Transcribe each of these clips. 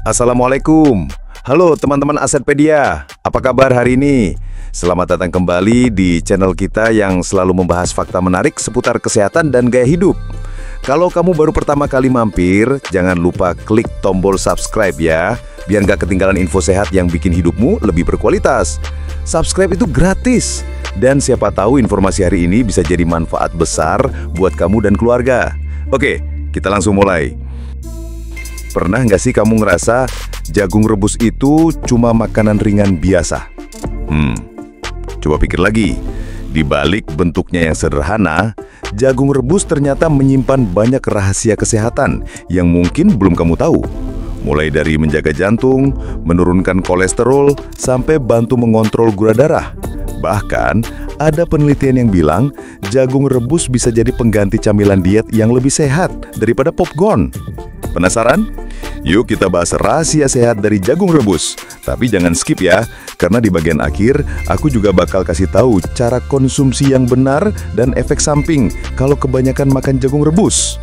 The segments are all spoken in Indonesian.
Assalamualaikum. Halo teman-teman Asetpedia, apa kabar hari ini? Selamat datang kembali di channel kita yang selalu membahas fakta menarik seputar kesehatan dan gaya hidup. Kalau kamu baru pertama kali mampir, jangan lupa klik tombol subscribe ya, biar nggak ketinggalan info sehat yang bikin hidupmu lebih berkualitas. Subscribe itu gratis, dan siapa tahu informasi hari ini bisa jadi manfaat besar buat kamu dan keluarga. Oke, kita langsung mulai. Pernah nggak sih kamu ngerasa jagung rebus itu cuma makanan ringan biasa? Coba pikir lagi. Di balik bentuknya yang sederhana, jagung rebus ternyata menyimpan banyak rahasia kesehatan yang mungkin belum kamu tahu. Mulai dari menjaga jantung, menurunkan kolesterol, sampai bantu mengontrol gula darah. Bahkan, ada penelitian yang bilang jagung rebus bisa jadi pengganti camilan diet yang lebih sehat daripada popcorn. Penasaran? Yuk kita bahas rahasia sehat dari jagung rebus. Tapi jangan skip ya, karena di bagian akhir aku juga bakal kasih tahu cara konsumsi yang benar dan efek samping kalau kebanyakan makan jagung rebus.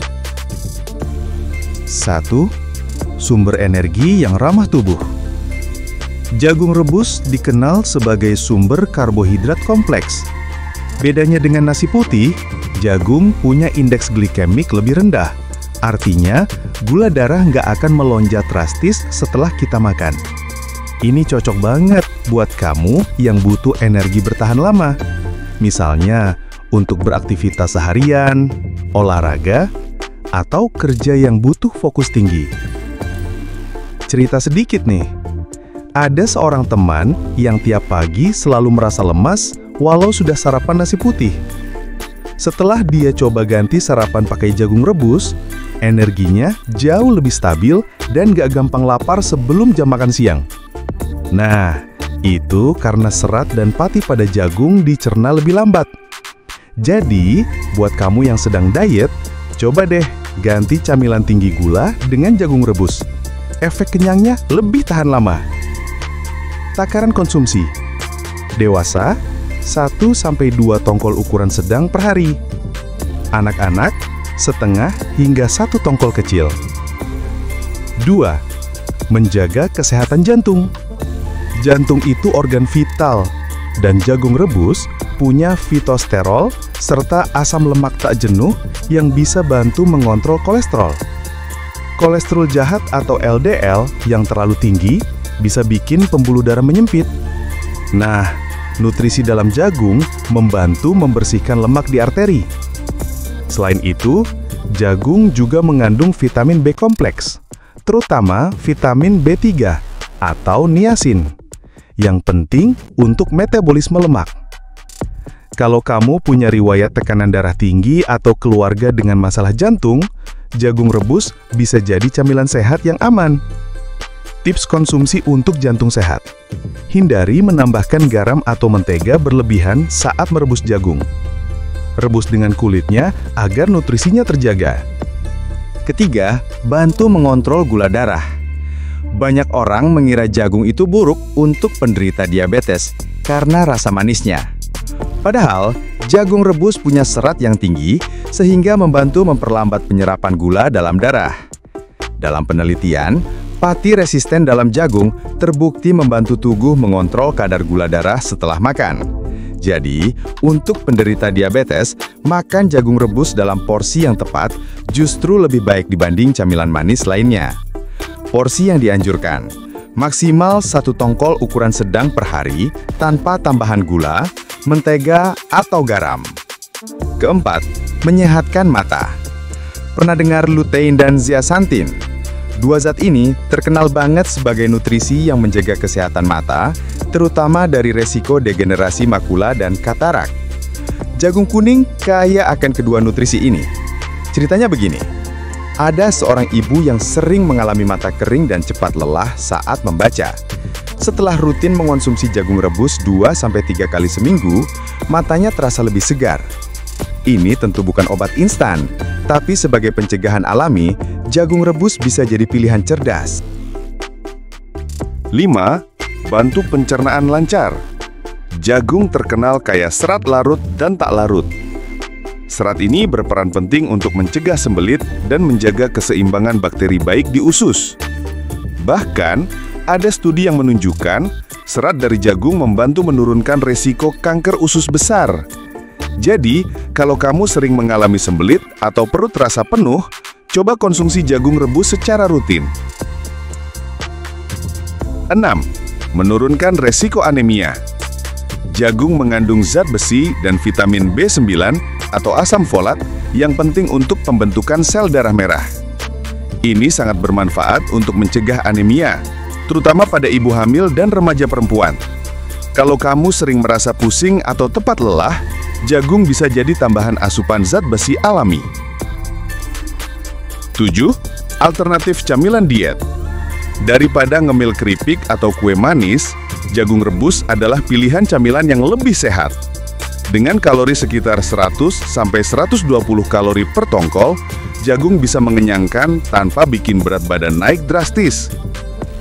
1. Sumber energi yang ramah tubuh. Jagung rebus dikenal sebagai sumber karbohidrat kompleks. Bedanya dengan nasi putih, jagung punya indeks glikemik lebih rendah. Artinya, gula darah nggak akan melonjak drastis setelah kita makan. Ini cocok banget buat kamu yang butuh energi bertahan lama. Misalnya, untuk beraktivitas seharian, olahraga, atau kerja yang butuh fokus tinggi. Cerita sedikit nih. Ada seorang teman yang tiap pagi selalu merasa lemas walau sudah sarapan nasi putih. Setelah dia coba ganti sarapan pakai jagung rebus, energinya jauh lebih stabil dan gak gampang lapar sebelum jam makan siang. Nah, itu karena serat dan pati pada jagung dicerna lebih lambat. Jadi, buat kamu yang sedang diet, coba deh ganti camilan tinggi gula dengan jagung rebus. Efek kenyangnya lebih tahan lama. Takaran konsumsi. Dewasa, 1-2 tongkol ukuran sedang per hari. Anak-anak, setengah hingga 1 tongkol kecil. 2. Menjaga kesehatan jantung. Jantung itu organ vital, dan jagung rebus punya fitosterol serta asam lemak tak jenuh yang bisa bantu mengontrol kolesterol. Kolesterol jahat atau LDL yang terlalu tinggi bisa bikin pembuluh darah menyempit. Nah, nutrisi dalam jagung membantu membersihkan lemak di arteri. Selain itu, jagung juga mengandung vitamin B kompleks, terutama vitamin B3 atau niacin, yang penting untuk metabolisme lemak. Kalau kamu punya riwayat tekanan darah tinggi atau keluarga dengan masalah jantung, jagung rebus bisa jadi camilan sehat yang aman. Tips konsumsi untuk jantung sehat. Hindari menambahkan garam atau mentega berlebihan saat merebus jagung. Rebus dengan kulitnya agar nutrisinya terjaga. Ketiga, bantu mengontrol gula darah. Banyak orang mengira jagung itu buruk untuk penderita diabetes karena rasa manisnya. Padahal, jagung rebus punya serat yang tinggi sehingga membantu memperlambat penyerapan gula dalam darah. Dalam penelitian, pati resisten dalam jagung terbukti membantu tubuh mengontrol kadar gula darah setelah makan. Jadi, untuk penderita diabetes, makan jagung rebus dalam porsi yang tepat justru lebih baik dibanding camilan manis lainnya. Porsi yang dianjurkan, maksimal 1 tongkol ukuran sedang per hari tanpa tambahan gula, mentega, atau garam. Keempat, menyehatkan mata. Pernah dengar lutein dan zeaxanthin? Dua zat ini terkenal banget sebagai nutrisi yang menjaga kesehatan mata, terutama dari resiko degenerasi makula dan katarak. Jagung kuning kaya akan kedua nutrisi ini. Ceritanya begini, ada seorang ibu yang sering mengalami mata kering dan cepat lelah saat membaca. Setelah rutin mengonsumsi jagung rebus 2-3 kali seminggu, matanya terasa lebih segar. Ini tentu bukan obat instan, tapi sebagai pencegahan alami, jagung rebus bisa jadi pilihan cerdas. 5. Bantu pencernaan lancar. Jagung terkenal kaya serat larut dan tak larut. Serat ini berperan penting untuk mencegah sembelit dan menjaga keseimbangan bakteri baik di usus. Bahkan, ada studi yang menunjukkan serat dari jagung membantu menurunkan resiko kanker usus besar. Jadi, kalau kamu sering mengalami sembelit atau perut terasa penuh, coba konsumsi jagung rebus secara rutin. 6. Menurunkan resiko anemia. Jagung mengandung zat besi dan vitamin B9 atau asam folat yang penting untuk pembentukan sel darah merah. Ini sangat bermanfaat untuk mencegah anemia, terutama pada ibu hamil dan remaja perempuan. Kalau kamu sering merasa pusing atau tepat lelah, jagung bisa jadi tambahan asupan zat besi alami. 7. Alternatif camilan diet. Daripada ngemil keripik atau kue manis, jagung rebus adalah pilihan camilan yang lebih sehat. Dengan kalori sekitar 100-120 kalori per tongkol, jagung bisa mengenyangkan tanpa bikin berat badan naik drastis.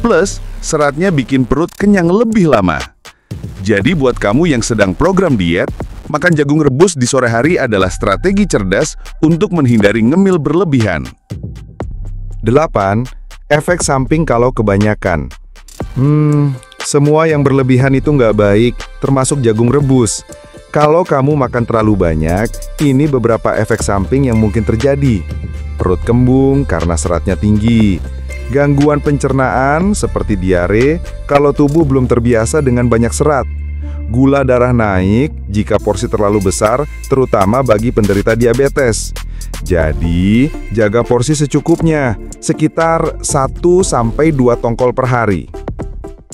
Plus, seratnya bikin perut kenyang lebih lama. Jadi buat kamu yang sedang program diet, makan jagung rebus di sore hari adalah strategi cerdas untuk menghindari ngemil berlebihan. 8. Efek samping kalau kebanyakan. Semua yang berlebihan itu nggak baik, termasuk jagung rebus. Kalau kamu makan terlalu banyak, ini beberapa efek samping yang mungkin terjadi. Perut kembung karena seratnya tinggi. Gangguan pencernaan seperti diare kalau tubuh belum terbiasa dengan banyak serat. Gula darah naik jika porsi terlalu besar, terutama bagi penderita diabetes. Jadi, jaga porsi secukupnya, sekitar 1-2 tongkol per hari.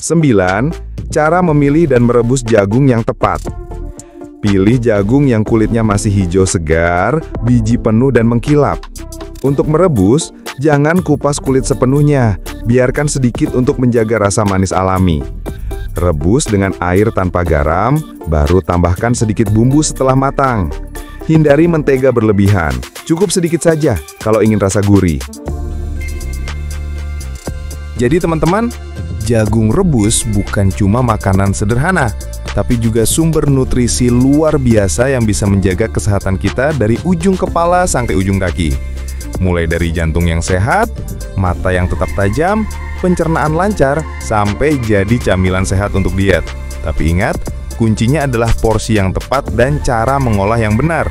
9. Cara memilih dan merebus jagung yang tepat. Pilih jagung yang kulitnya masih hijau segar, biji penuh dan mengkilap. Untuk merebus, jangan kupas kulit sepenuhnya, biarkan sedikit untuk menjaga rasa manis alami. Rebus dengan air tanpa garam, baru tambahkan sedikit bumbu setelah matang. Hindari mentega berlebihan, cukup sedikit saja kalau ingin rasa gurih. Jadi teman-teman, jagung rebus bukan cuma makanan sederhana, tapi juga sumber nutrisi luar biasa yang bisa menjaga kesehatan kita dari ujung kepala sampai ujung kaki. Mulai dari jantung yang sehat, mata yang tetap tajam, pencernaan lancar, sampai jadi camilan sehat untuk diet. Tapi ingat, kuncinya adalah porsi yang tepat dan cara mengolah yang benar.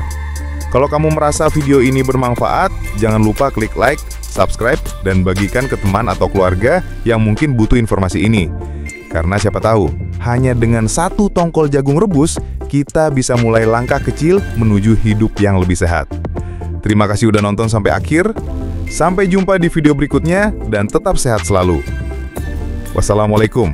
Kalau kamu merasa video ini bermanfaat, jangan lupa klik like, subscribe, dan bagikan ke teman atau keluarga yang mungkin butuh informasi ini. Karena siapa tahu, hanya dengan 1 tongkol jagung rebus, kita bisa mulai langkah kecil menuju hidup yang lebih sehat. Terima kasih udah nonton sampai akhir. Sampai jumpa di video berikutnya dan tetap sehat selalu. Wassalamualaikum.